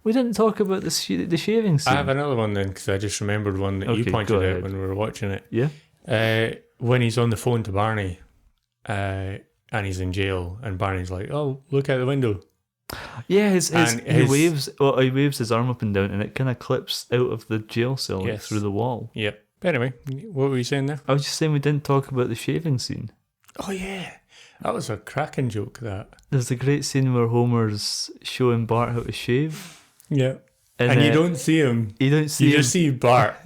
We didn't talk about the shaving scene. I have another one then, because I just remembered one that you pointed out when we were watching it. Yeah. When he's on the phone to Barney, and he's in jail, and Barney's like, "Oh, look out the window." Yeah, he waves his arm up and down, and it kind of clips out of the jail cell through the wall. Yep. But anyway, what were you saying there? I was just saying we didn't talk about the shaving scene. Oh yeah, that was a cracking joke. That there's a great scene where Homer's showing Bart how to shave. Yeah. And you don't see him. You don't see him. You just see Bart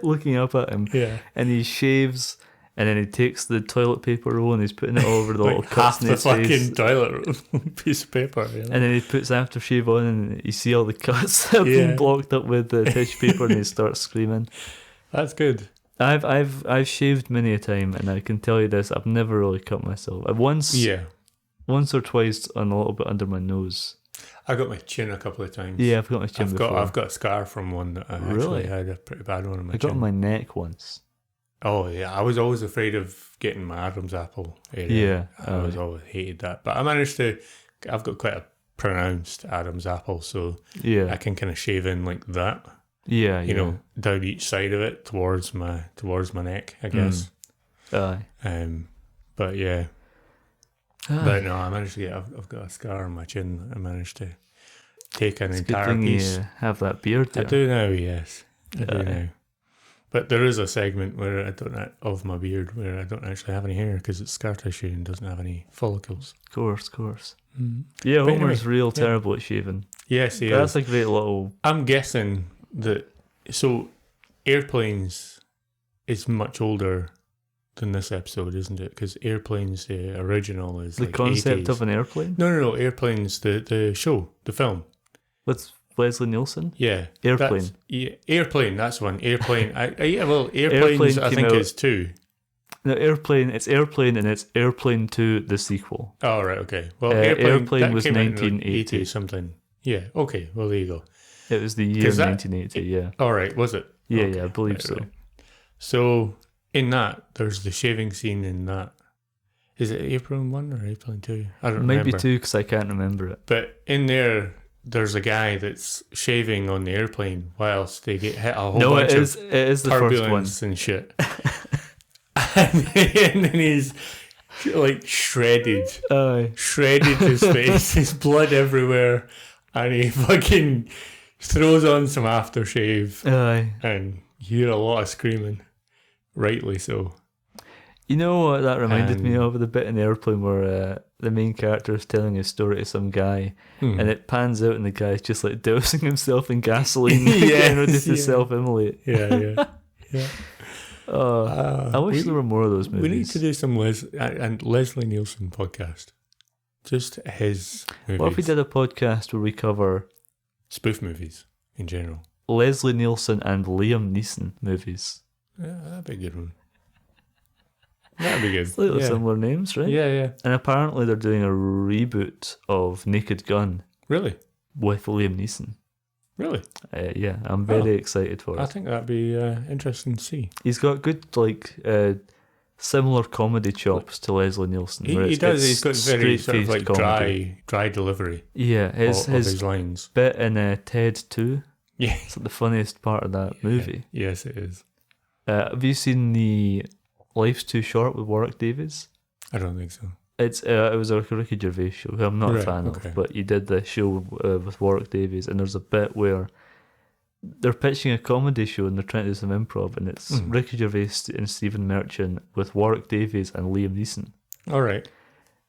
looking up at him. Yeah. And he shaves, And then he takes the toilet paper roll and he's putting it all over the like little cuts in his face. Half the fucking toilet piece of paper. You know? And then he puts aftershave on and you see all the cuts that have been blocked up with the tissue paper and he starts screaming. That's good. I've shaved many a time and I can tell you this, I've never really cut myself. Once or twice on a little bit under my nose. I got my chin a couple of times. Yeah, I've got my chin before. I've got a scar from one that I actually had a pretty bad one on my chin. I got on my neck once. Oh yeah, I was always afraid of getting my Adam's apple area. Yeah. I always hated that. But I managed to, I've got quite a pronounced Adam's apple, so I can kind of shave in like that. Yeah, you know, down each side of it towards my neck, I guess. But yeah. But no, I managed to get, I've got a scar on my chin. I managed to take an entire piece. You have that beard there. I do now, yes. I do now. But there is a segment where of my beard where I don't actually have any hair because it's scar tissue and doesn't have any follicles. Of course. Yeah, Homer's real terrible at shaving. Yes, he is. That's a great little... I'm guessing that... So, Airplanes is much older than this episode, isn't it? Because Airplanes, the original, is the like concept 80s. of an airplane? No. Airplanes, the show, the film. With Leslie Nielsen? Yeah. Airplane. Airplane, that's one. Airplane. Airplanes, I think, is 2. No, it's Airplane and it's Airplane 2, the sequel. Oh, right, okay. Well, Airplane was 1980. Something. Yeah, okay, well, there you go. It was the year 1980, yeah. All right, was it? Yeah, okay. I believe so. Right. So, in that, there's the shaving scene in that. Is it Airplane 1 or Airplane 2? I don't remember. Maybe 2 because I can't remember it. But in there's a guy that's shaving on the airplane whilst they get hit a whole bunch of turbulence and shit. and then he's like shredded his face, there's blood everywhere, and he fucking throws on some aftershave. And you hear a lot of screaming, rightly so. You know what that reminded me of? The bit in the airplane where the main character is telling his story to some guy, and it pans out and the guy's just like dousing himself in gasoline, getting ready to self-immolate. Yeah. I wish there were more of those movies. We need to do some Leslie Nielsen podcast. Just his movies. What if we did a podcast where we cover spoof movies in general? Leslie Nielsen and Liam Neeson movies. Yeah, that'd be a good one. That'd be good. Slightly similar names, right? Yeah. And apparently they're doing a reboot of Naked Gun. Really? With Liam Neeson. Really? Yeah, I'm very excited for it. I think that'd be interesting to see. He's got good, similar comedy chops to Leslie Nielsen. He does. He's got very sort of like dry delivery. Yeah, his lines. Bit in Ted 2. Yeah, it's like the funniest part of that movie. Yes, it is. Have you seen the Life's Too Short with Warwick Davis? I don't think so. It was a Ricky Gervais show, who I'm not a fan of, but he did the show with Warwick Davis, and there's a bit where they're pitching a comedy show and they're trying to do some improv, and it's Ricky Gervais and Stephen Merchant with Warwick Davis and Liam Neeson. All right.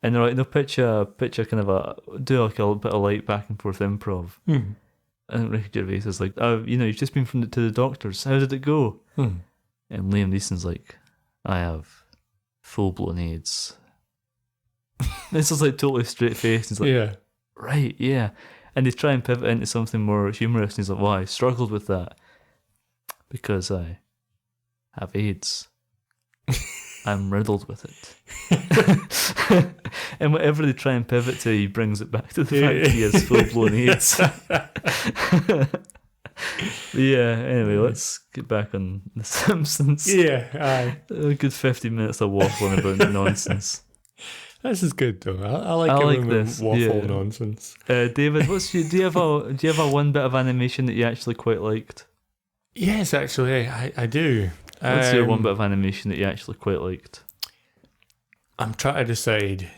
And they're like, no, pitch a kind of do like a bit of light back and forth improv. And Ricky Gervais is like, you've just been to the doctors. How did it go? And Liam Neeson's like, I have full-blown AIDS. This is like totally straight-faced. He's like, right, yeah. And they try and pivot into something more humorous. And he's like, well, I struggled with that because I have AIDS. I'm riddled with it. And whatever they try and pivot to, he brings it back to the fact that he has full-blown AIDS. Anyway, let's get back on The Simpsons. A good 50 minutes of waffling about nonsense. This is good though. I like this waffle nonsense. David, do you have a one bit of animation that you actually quite liked? Yes, actually, I do. What's your one bit of animation that you actually quite liked? I'm trying to decide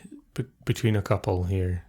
between a couple here.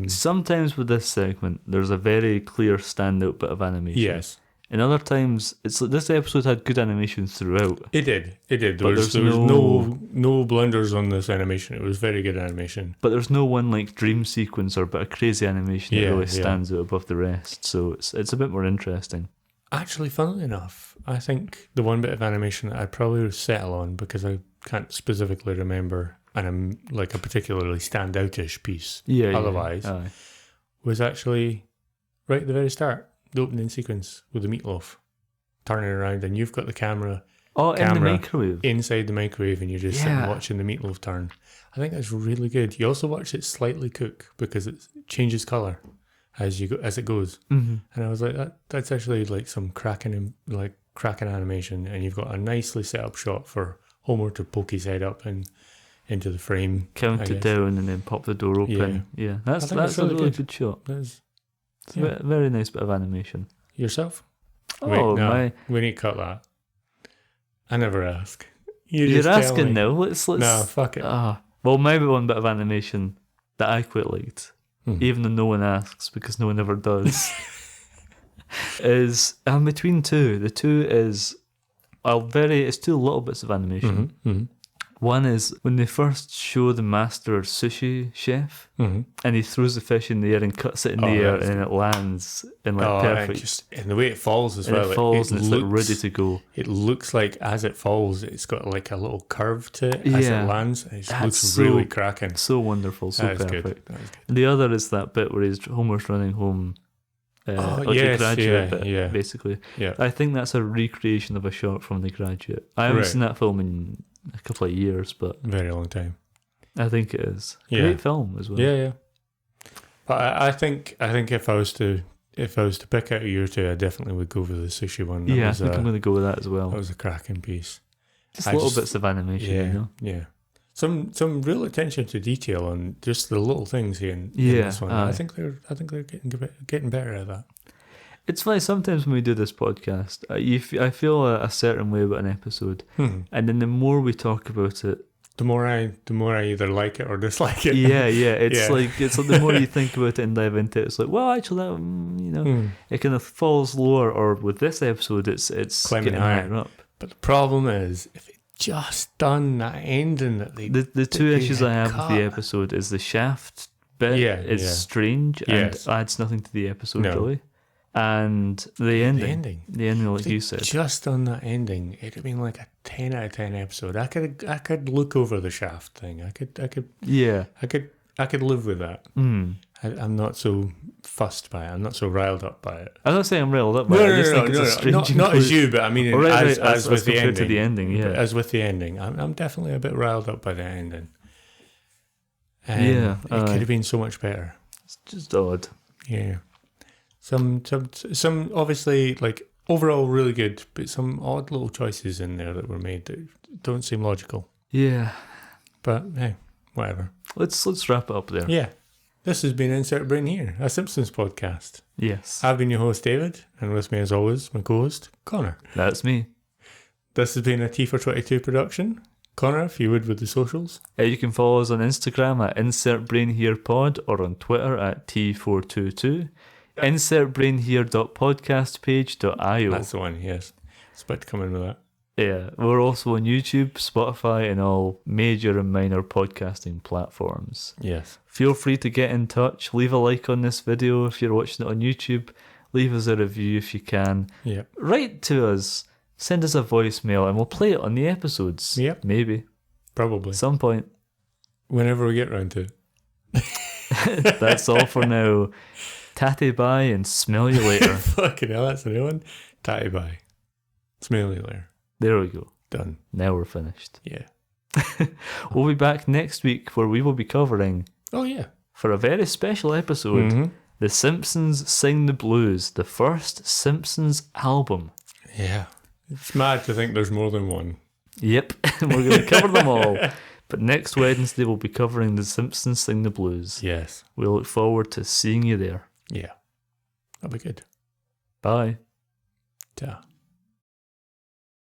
Sometimes with this segment, there's a very clear standout bit of animation. Yes. And other times, it's like this episode had good animation throughout. It did. There was no blunders on this animation. It was very good animation. But there's no one like dream sequence or bit of crazy animation that really stands out above the rest. So it's a bit more interesting. Actually, funnily enough, I think the one bit of animation that I'd probably settle on, because I can't specifically remember, and like a particularly standoutish piece. Otherwise, was actually right at the very start, the opening sequence with the meatloaf turning around, and you've got the camera in the microwave, inside the microwave, and you're just sitting watching the meatloaf turn. I think that's really good. You also watch it slightly cook because it changes color as it goes. And I was like, that's actually like some cracking animation, and you've got a nicely set up shot for Homer to poke his head up and into the frame, count it down, and then pop the door open. Yeah, that's a really good shot. It's a very nice bit of animation. Yourself? Oh, we need to cut that. I never ask. You're asking now. Let's. No, fuck it. Well, maybe one bit of animation that I quite liked, even though no one asks because no one ever does, is I'm between two. The two is it's two little bits of animation. One is when they first show the master sushi chef, and he throws the fish in the air and cuts it in the air, and then it lands in perfect. And the way it falls as well. It falls and it's ready to go. It looks like as it falls, it's got like a little curve to it as it lands. It looks really cracking. So wonderful, so perfect. That is good. The other is that bit where Homer's running home. A Graduate bit, basically. Yeah. I think that's a recreation of a shot from The Graduate. I haven't seen that film in a couple of years, but very long time. I think it is. Great film as well. Yeah. But I think if I was to pick out a year or two, I definitely would go for the sushi one. I think I'm going to go with that as well. That was a cracking piece. Just little bits of animation, Yeah. Some real attention to detail on just the little things here in this one. I think they're getting better at that. It's funny, sometimes when we do this podcast, I feel a certain way about an episode, and then the more we talk about it, the more I either like it or dislike it. It's like the more you think about it and dive into it, it's like, well, actually, that, it kind of falls lower. Or with this episode, it's climbing getting higher up. But the problem is, if it just done that ending that they the two issues I have with the episode is the shaft bit is strange and adds nothing to the episode really. And the ending, like you said, just on that ending, it'd have been like a 10 out of 10 episode. I could look over the shaft thing. I could live with that. I'm not so fussed by it. I'm not so riled up by it. I'm not saying I'm riled up by it. I just think it's a strange not as you, but I mean, as with the ending. To the ending, as with the ending, I'm definitely a bit riled up by the ending. It could have been so much better. It's just odd. Yeah. Some obviously, like, overall really good, but some odd little choices in there that were made that don't seem logical. Yeah. But hey, whatever. Let's wrap it up there. Yeah. This has been Insert Brain Here, a Simpsons podcast. Yes. I've been your host, David, and with me as always, my co-host, Connor. That's me. This has been a T422 production. Connor, if you would, with the socials. You can follow us on Instagram at InsertBrainHerePod or on Twitter at T422. InsertBrainHere.podcastpage.io. That's the one, yes. It's about to come in with that. Yeah, we're also on YouTube, Spotify, and all major and minor podcasting platforms. Yes. Feel free to get in touch. Leave a like on this video if you're watching it on YouTube. Leave us a review if you can. Yep. Write to us. Send us a voicemail and we'll play it on the episodes. Yep. Maybe. Probably. Some point. Whenever we get round to it. That's all for now. Tatty bye and smell you later. Fucking hell, that's a new one. Tatty bye. Smell you later. There we go. Done. Now we're finished. Yeah. We'll be back next week where we will be covering, for a very special episode, The Simpsons Sing the Blues, the first Simpsons album. Yeah. It's mad to think there's more than one. Yep. We're going to cover them all. But next Wednesday we'll be covering The Simpsons Sing the Blues. Yes. We look forward to seeing you there. Yeah. That'll be good. Bye. Ta.